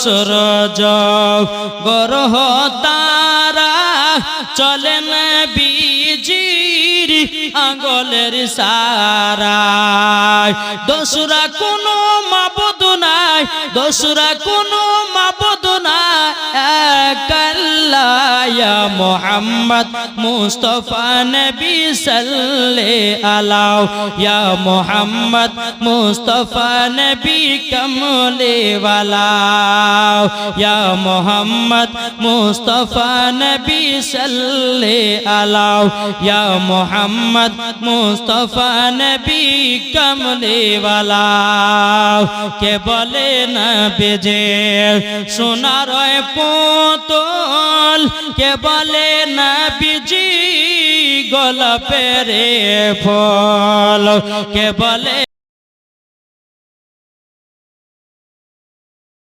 সূরজ গ্রহ তারা চলে নবীজির আঙ্গুলের ইশারায়। দোসরা কোনো মাবুদ নাই, দোসরা কোনো মাবুদ নাই, এক আল্লাহ। ইয়া মুহাম্মদ মুস্তাফা নবী সাল্লাল্লাহু আলাইহি, ইয়া মুহাম্মদ মুস্তাফা নবী কমলে ওয়ালা, ইয়া মুহাম্মদ মুস্তাফা নবী সাল্লাল্লাহু আলাইহি, ইয়া মুহাম্মদ মুস্তাফা নবী কমলে ওয়ালা। কে বলে না বেজে সোনার পুতুল, কে বলে না বিজি গোলাপের ফুল, কে বলে